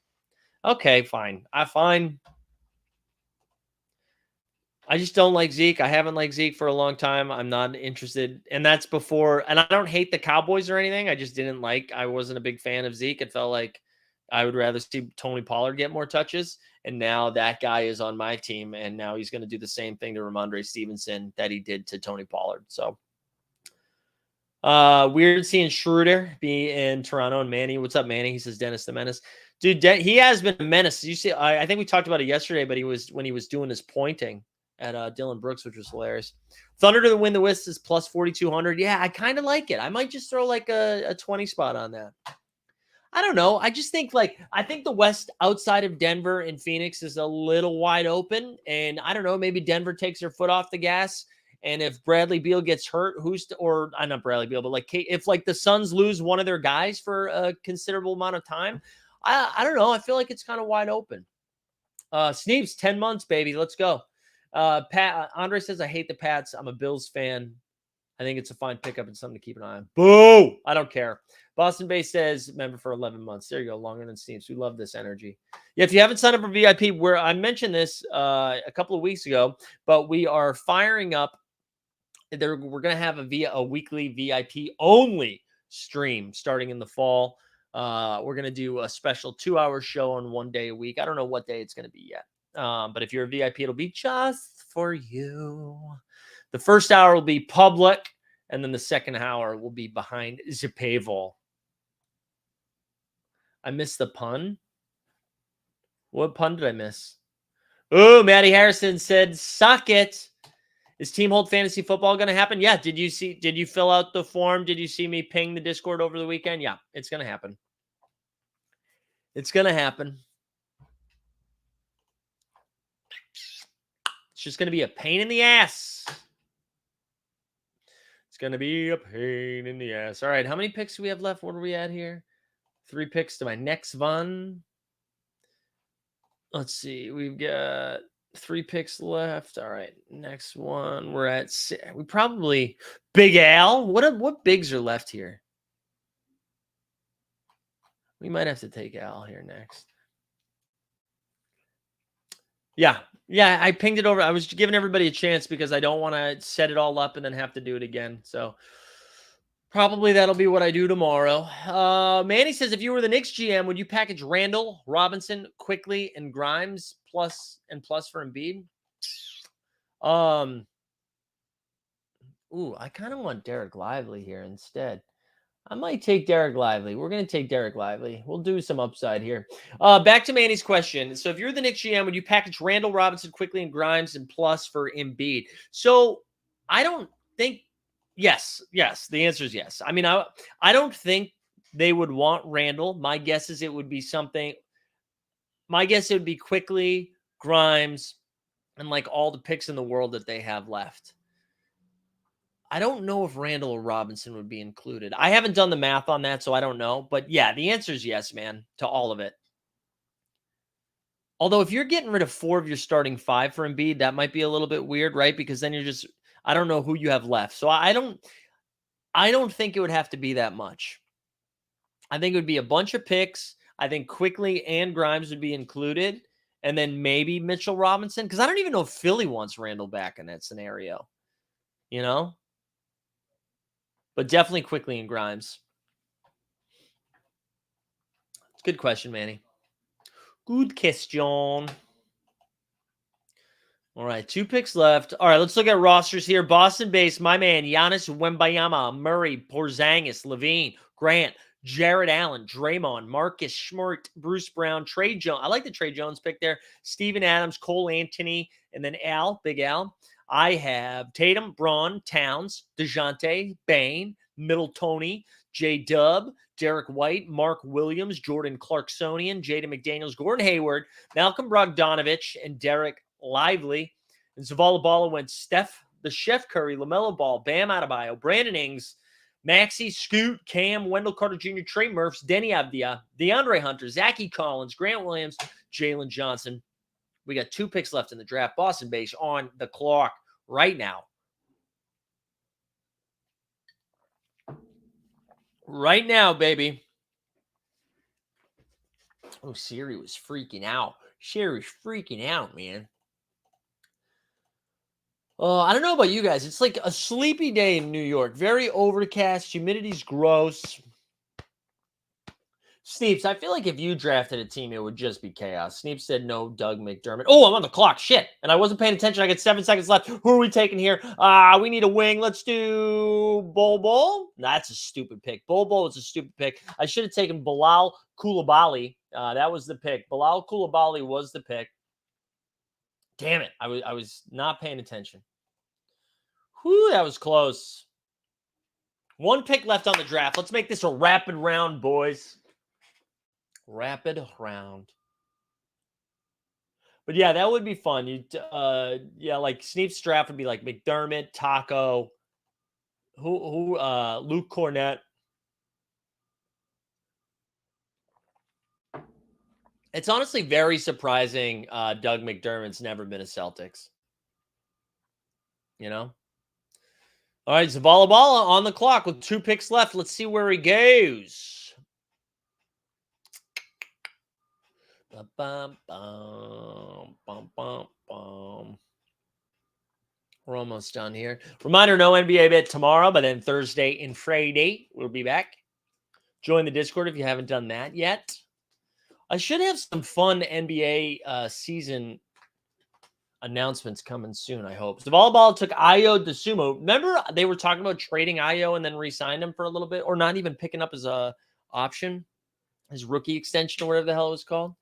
Okay, fine. Fine. I just don't like Zeke. I haven't liked Zeke for a long time. I'm not interested. And that's before, and I don't hate the Cowboys or anything. I just didn't like, I wasn't a big fan of Zeke. It felt like I would rather see Tony Pollard get more touches. And now that guy is on my team. And now he's going to do the same thing to Ramondre Stevenson that he did to Tony Pollard. So weird seeing Schroeder be in Toronto. And Manny, what's up, Manny? He says Dennis the Menace. Dude, he has been a menace. You see, I think we talked about it yesterday, but when he was doing his pointing at Dylan Brooks, which was hilarious. Thunder to win the West is plus 4,200. Yeah, I kind of like it. I might just throw like a 20 spot on that. I don't know. I just think I think the West outside of Denver and Phoenix is a little wide open. And I don't know, maybe Denver takes their foot off the gas. And if Bradley Beal gets hurt, not Bradley Beal, but if the Suns lose one of their guys for a considerable amount of time, I don't know. I feel like it's kind of wide open. Sneeps, 10 months, baby. Let's go. Andre says, I hate the Pats. I'm a Bills fan. I think it's a fine pickup and something to keep an eye on. Boo! I don't care. Boston Bay says, member for 11 months. There you go. Longer than Sneeps. We love this energy. Yeah, if you haven't signed up for VIP, where I mentioned this a couple of weeks ago, but we are firing up. We're going to have a weekly VIP only stream starting in the fall. We're going to do a special 2-hour show on one day a week. I don't know what day it's going to be yet. But if you're a VIP, it'll be just for you. The first hour will be public, and then the second hour will be behind the paywall. I missed the pun. What pun did I miss? Oh, Maddie Harrison said, suck it. Is Team Hold Fantasy Football going to happen? Yeah. Did you fill out the form? Did you see me ping the Discord over the weekend? Yeah, it's going to happen. It's going to happen. It's just going to be a pain in the ass. It's going to be a pain in the ass. All right. How many picks do we have left? What are we at here? 3 picks to my next one. Let's see. We've got 3 picks left. All right. Next one. We're at Big Al. What bigs are left here? We might have to take Al here next. Yeah. Yeah, I pinged it over. I was giving everybody a chance because I don't want to set it all up and then have to do it again. So probably that'll be what I do tomorrow. Manny says, if you were the Knicks GM, would you package Randall, Robinson, Quickly, and Grimes plus for Embiid? I kind of want Derek Lively here instead. I might take Derek Lively. We're going to take Derek Lively. We'll do some upside here. Back to Manny's question. So if you're the Knicks GM, would you package Randall, Robinson, Quickly, and Grimes and plus for Embiid? So I don't think yes. The answer is yes. I mean, I don't think they would want Randall. My guess is it would be Quickly, Grimes, and all the picks in the world that they have left. I don't know if Randall or Robinson would be included. I haven't done the math on that, so I don't know. But yeah, the answer is yes, man, to all of it. Although if you're getting rid of 4 of your starting 5 for Embiid, that might be a little bit weird, right? Because then I don't know who you have left. So I don't think it would have to be that much. I think it would be a bunch of picks. I think Quickly and Grimes would be included. And then maybe Mitchell Robinson. Because I don't even know if Philly wants Randall back in that scenario. You know? But definitely Quickly and Grimes. It's a good question, Manny. Good question. All right, 2 picks left. All right, let's look at rosters here. Boston base, my man, Giannis Wembayama, Murray, Porzingis, Levine, Grant, Jared Allen, Draymond, Marcus Smart, Bruce Brown, Trey Jones. I like the Trey Jones pick there. Steven Adams, Cole Anthony, and then Big Al. I have Tatum, Braun, Towns, DeJounte, Bane, Middletoni, J-Dub, Derek White, Mark Williams, Jordan Clarksonian, Jaden McDaniels, Gordon Hayward, Malcolm Brogdanovic, and Derek Lively. And Zavala Balla went Steph, the Chef Curry, LaMelo Ball, Bam Adebayo, Brandon Ings, Maxey, Scoot, Cam, Wendell Carter Jr., Trey Murphs, Denny Avdia, DeAndre Hunter, Zachy Collins, Grant Williams, Jalen Johnson. We got 2 picks left in the draft. Boston base on the clock right now. Right now, baby. Oh, Siri was freaking out. Siri was freaking out, man. I don't know about you guys. It's like a sleepy day in New York. Very overcast. Humidity's gross. Sneeps, I feel like if you drafted a team, it would just be chaos. Sneeps said no, Doug McDermott. Oh, I'm on the clock. Shit. And I wasn't paying attention. I got 7 seconds left. Who are we taking here? We need a wing. Let's do Bol. That's a stupid pick. Bol is a stupid pick. I should have taken Bilal Koulibaly. That was the pick. Bilal Koulibaly was the pick. Damn it. I was not paying attention. Whew, that was close. 1 pick left on the draft. Let's make this a rapid round, boys. Rapid round. But yeah, that would be fun. Yeah, like Sneep's draft would be like McDermott, Taco, Luke Cornett. It's honestly very surprising Doug McDermott's never been a Celtics. You know? All right, Zavala on the clock with 2 picks left. Let's see where he goes. Bum, bum, bum, bum, bum. We're almost done here. Reminder, no NBA bet tomorrow, but then Thursday and Friday we'll be back. Join the Discord if you haven't done that yet. I should have some fun NBA season announcements coming soon, I hope. Zavala took Ayo DeSumo. Remember they were talking about trading Ayo and then re-signed him for a little bit, or not even picking up his option, his rookie extension or whatever the hell it was called.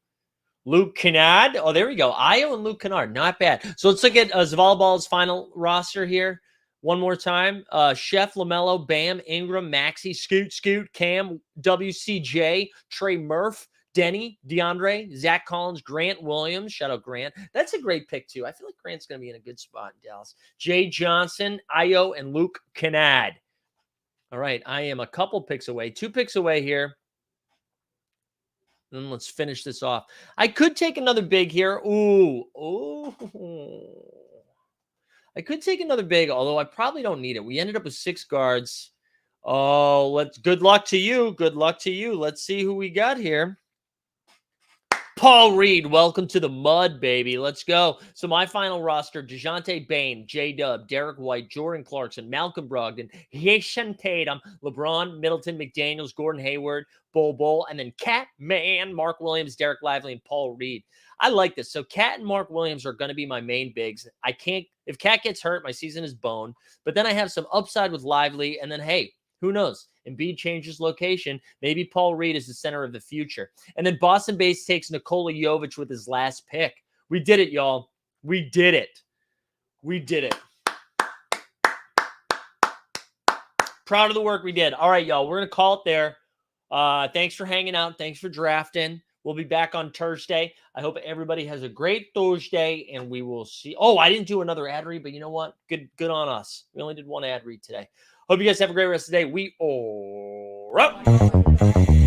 Luke Kennard. Oh, there we go. Ayo and Luke Kennard. Not bad. So let's look at Zavala final roster here. One more time. Chef, LaMelo, Bam, Ingram, Maxey, Scoot, Cam, WCJ, Trey Murph, Denny, DeAndre, Zach Collins, Grant Williams. Shout out Grant. That's a great pick, too. I feel like Grant's going to be in a good spot in Dallas. Jay Johnson, Ayo, and Luke Kennard. All right. I am a couple picks away. 2 picks away here. And let's finish this off. I could take another big here. Ooh. I could take another big, although I probably don't need it. We ended up with 6 guards. Oh, good luck to you. Good luck to you. Let's see who we got here. Paul Reed, welcome to the mud, baby. Let's go. So my final roster, DeJounte Bain, J-Dub, Derek White, Jordan Clarkson, Malcolm Brogdon, Jason Tatum, LeBron, Middleton, McDaniels, Gordon Hayward, Bol, and then Cat, Man, Mark Williams, Derek Lively, and Paul Reed. I like this. So Cat and Mark Williams are going to be my main bigs. If Cat gets hurt, my season is boned. But then I have some upside with Lively, and then, hey, who knows? Embiid changes location. Maybe Paul Reed is the center of the future. And then Boston Base takes Nikola Jovic with his last pick. We did it, y'all. We did it. We did it. Proud of the work we did. All right, y'all. We're going to call it there. Thanks for hanging out. Thanks for drafting. We'll be back on Thursday. I hope everybody has a great Thursday, and we will see. Oh, I didn't do another ad read, but you know what? Good on us. We only did 1 ad read today. Hope you guys have a great rest of the day. We are out.